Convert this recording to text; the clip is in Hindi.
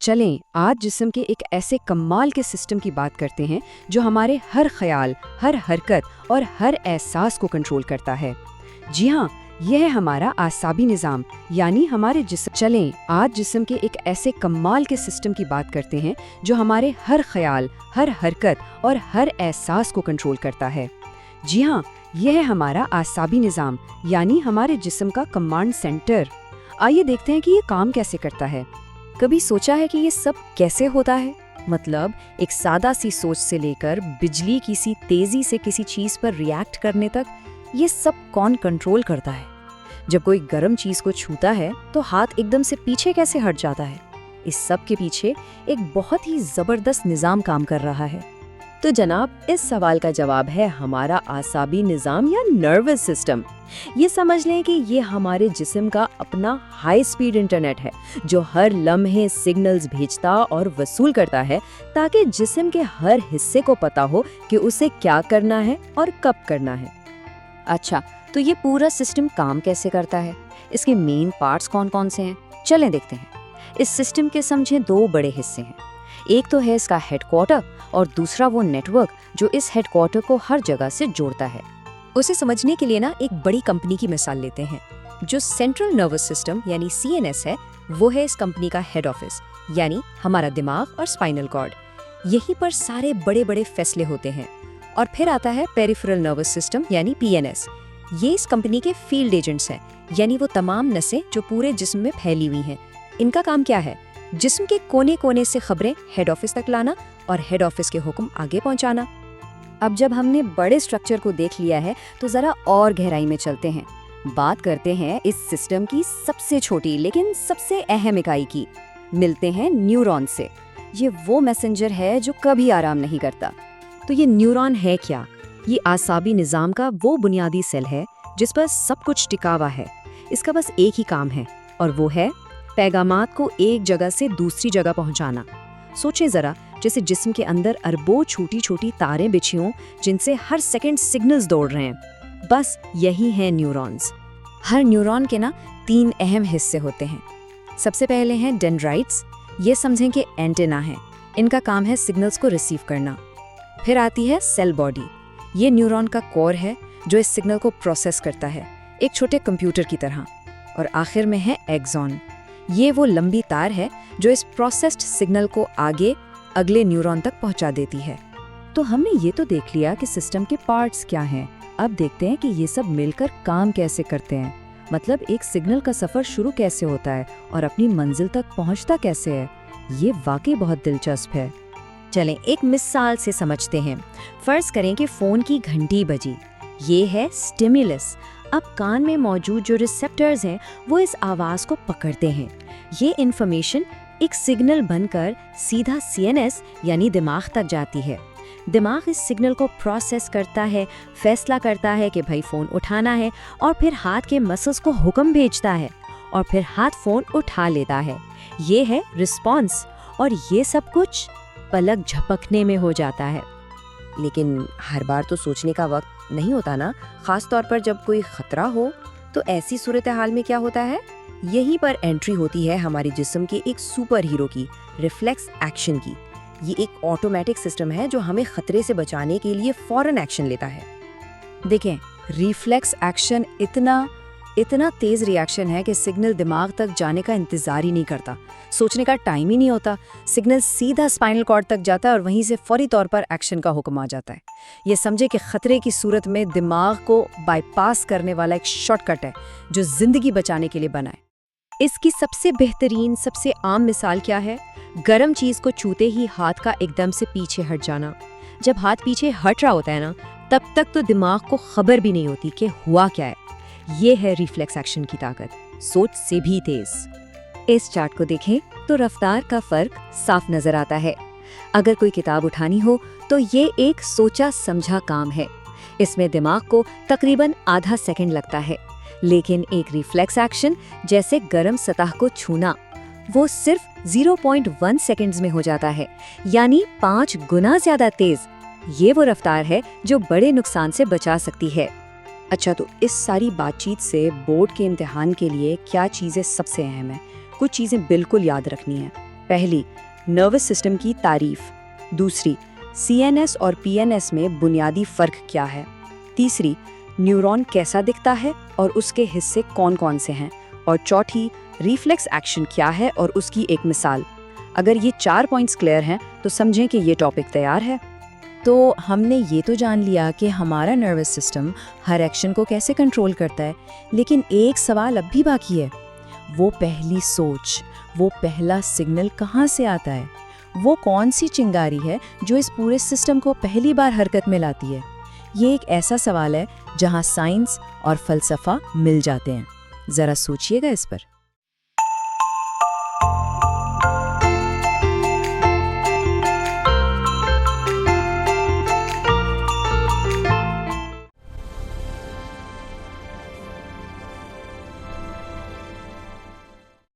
चलें आज जिस्म के एक ऐसे कमाल के सिस्टम की बात करते हैं जो हमारे हर ख्याल, हर हरकत और हर एहसास को कंट्रोल करता है। जी हाँ, यह है हमारा आसाबी निज़ाम यानी हमारे जिस्म। चलें आज जिस्म के एक ऐसे कमाल के सिस्टम की बात करते हैं जो हमारे हर ख्याल, हर हरकत और हर एहसास को कंट्रोल करता है। जी हाँ, यह है हमारा आसाबी निज़ाम यानी हमारे जिस्म का कमांड सेंटर। आइए देखते हैं कि ये काम कैसे करता है। कभी सोचा है कि ये सब कैसे होता है? मतलब एक सादा सी सोच से लेकर बिजली की सी तेजी से किसी चीज पर रिएक्ट करने तक ये सब कौन कंट्रोल करता है? जब कोई गर्म चीज को छूता है तो हाथ एकदम से पीछे कैसे हट जाता है? इस सब के पीछे एक बहुत ही जबरदस्त निजाम काम कर रहा है। तो जनाब, इस सवाल का जवाब है हमारा आसाबी निजाम या नर्वस सिस्टम। ये समझ लें कि ये हमारे जिस्म का अपना हाई स्पीड इंटरनेट है जो हर लम्हे सिग्नल्स भेजता और वसूल करता है ताकि जिस्म के हर हिस्से को पता हो कि उसे क्या करना है और कब करना है। अच्छा, तो ये पूरा सिस्टम काम कैसे करता है? इसके मेन पार्ट्स कौन कौन से हैं? चलें देखते हैं। इस सिस्टम के समझे दो बड़े हिस्से हैं। एक तो है इसका हेडक्वार्टर और दूसरा वो नेटवर्क जो इस हेडक्वार्टर को हर जगह से जोड़ता है। उसे समझने के लिए ना एक बड़ी कंपनी की मिसाल लेते हैं। जो सेंट्रल नर्वस सिस्टम यानी CNS है, वो है इस कंपनी का हेड ऑफिस यानी हमारा दिमाग और स्पाइनल कॉर्ड। यहीं पर सारे बड़े बड़े फैसले होते हैं। और फिर आता है पेरिफेरल नर्वस सिस्टम यानी PNS। ये इस कंपनी के फील्ड एजेंट्स हैं यानी वो तमाम नसें जो पूरे जिस्म में फैली हुई हैं। इनका काम क्या है? जिस्म के कोने कोने से खबरें हेड ऑफिस तक लाना और हेड ऑफिस के हुक्म आगे पहुंचाना। अब जब हमने बड़े स्ट्रक्चर को देख लिया है तो जरा और गहराई में चलते हैं। बात करते हैं इस सिस्टम की सबसे छोटी लेकिन सबसे अहम इकाई की। मिलते हैं न्यूरॉन से। ये वो मैसेंजर है जो कभी आराम नहीं करता। तो ये न्यूरॉन है क्या? ये आसाबी निज़ाम का वो बुनियादी सेल है जिस पर सब कुछ टिका हुआ है। इसका बस एक ही काम है और वो है पैगामात को एक जगह से दूसरी जगह पहुंचाना। सोचें जरा, जैसे जिस्म के अंदर अरबों छोटी छोटी तारें बिछी हों जिनसे हर सेकंड सिग्नल्स दौड़ रहे हैं। बस यही हैं न्यूरॉन्स। हर न्यूरॉन के ना 3 अहम हिस्से होते हैं। सबसे पहले हैं डेंड्राइट्स। ये समझें कि एंटेना है। इनका काम है सिग्नल्स को रिसीव करना। फिर आती है सेल बॉडी। ये न्यूरॉन का कोर है जो इस सिग्नल को प्रोसेस करता है, एक छोटे कंप्यूटर की तरह। और आखिर में है एक्सॉन। ये वो लंबी तार है जो इस प्रोसेस्ड सिग्नल को आगे अगले न्यूरॉन तक पहुंचा देती है। तो हमने ये तो देख लिया कि सिस्टम के पार्ट्स क्या हैं। अब देखते हैं कि ये सब मिलकर काम कैसे करते हैं। मतलब एक सिग्नल का सफर शुरू कैसे होता है और अपनी मंजिल तक पहुंचता कैसे है। ये वाकई बहुत दिलचस्प है। चलें एक मिसाल से समझते हैं। फर्ज करें कि फोन की घंटी बजी। ये है स्टिमुलस। अब कान में मौजूद जो रिसेप्टर्स हैं वो इस आवाज को पकड़ते हैं। ये इन्फॉर्मेशन एक सिग्नल बनकर सीधा CNS यानी दिमाग तक जाती है। दिमाग इस सिग्नल को प्रोसेस करता है, फैसला करता है कि भाई फ़ोन उठाना है और फिर हाथ के मसल्स को हुक्म भेजता है और फिर हाथ फ़ोन उठा लेता है। ये है रिस्पॉन्स और ये सब कुछ पलक झपकने में हो जाता है। लेकिन हर बार तो सोचने का वक्त नहीं होता ना, ख़ास तौर पर जब कोई ख़तरा हो। तो ऐसी सूरत हाल में क्या होता है? यहीं पर एंट्री होती है हमारे जिस्म के एक सुपर हीरो की, रिफ्लेक्स एक्शन की। ये एक ऑटोमेटिक सिस्टम है जो हमें खतरे से बचाने के लिए फौरन एक्शन लेता है। देखें, रिफ्लेक्स एक्शन इतना तेज रिएक्शन है कि सिग्नल दिमाग तक जाने का इंतजार ही नहीं करता। सोचने का टाइम ही नहीं होता। सिग्नल सीधा स्पाइनल कॉर्ड तक जाता है और वहीं से फौरी तौर पर एक्शन का हुक्म आ जाता है। ये समझे कि खतरे की सूरत में दिमाग को बाईपास करने वाला एक शॉर्टकट है जो जिंदगी बचाने के लिए बना है। इसकी सबसे बेहतरीन, सबसे आम मिसाल क्या है? गर्म चीज को छूते ही हाथ का एकदम से पीछे हट जाना। जब हाथ पीछे हट रहा होता है ना, तब तक तो दिमाग को खबर भी नहीं होती कि हुआ क्या है। ये है रिफ्लेक्स एक्शन की ताकत, सोच से भी तेज। इस चार्ट को देखें तो रफ्तार का फर्क साफ नजर आता है। अगर कोई किताब उठानी हो तो ये एक सोचा समझा काम है। इसमें दिमाग को तकरीबन आधा सेकंड लगता है। लेकिन एक रिफ्लेक्स एक्शन जैसे गर्म सतह को छूना, वो सिर्फ 0.1 सेकंड्स में हो जाता है, यानी 5 गुना ज्यादा तेज। ये वो रफ्तार है जो बड़े नुकसान से बचा सकती है। अच्छा, तो इस सारी बातचीत से बोर्ड के इम्तिहान के लिए क्या चीज़ें सबसे अहम है? कुछ चीज़ें बिल्कुल याद रखनी है। पहली, नर्वस सिस्टम की तारीफ। दूसरी, सीएनएस और पीएनएस में बुनियादी फ़र्क क्या है। तीसरी, न्यूरॉन कैसा दिखता है और उसके हिस्से कौन-कौन से हैं। और चौथी, रिफ्लेक्स एक्शन क्या है और उसकी एक मिसाल। अगर ये 4 पॉइंट्स क्लियर हैं तो समझें कि ये टॉपिक तैयार है। तो हमने ये तो जान लिया कि हमारा नर्वस सिस्टम हर एक्शन को कैसे कंट्रोल करता है, लेकिन एक सवाल अब भी बाकी है। वो पहली सोच, वो पहला सिग्नल कहाँ से आता है? वो कौन सी चिंगारी है जो इस पूरे सिस्टम को पहली बार हरकत में लाती है? ये एक ऐसा सवाल है जहाँ साइंस और फलसफा मिल जाते हैं। ज़रा सोचिएगा इस पर।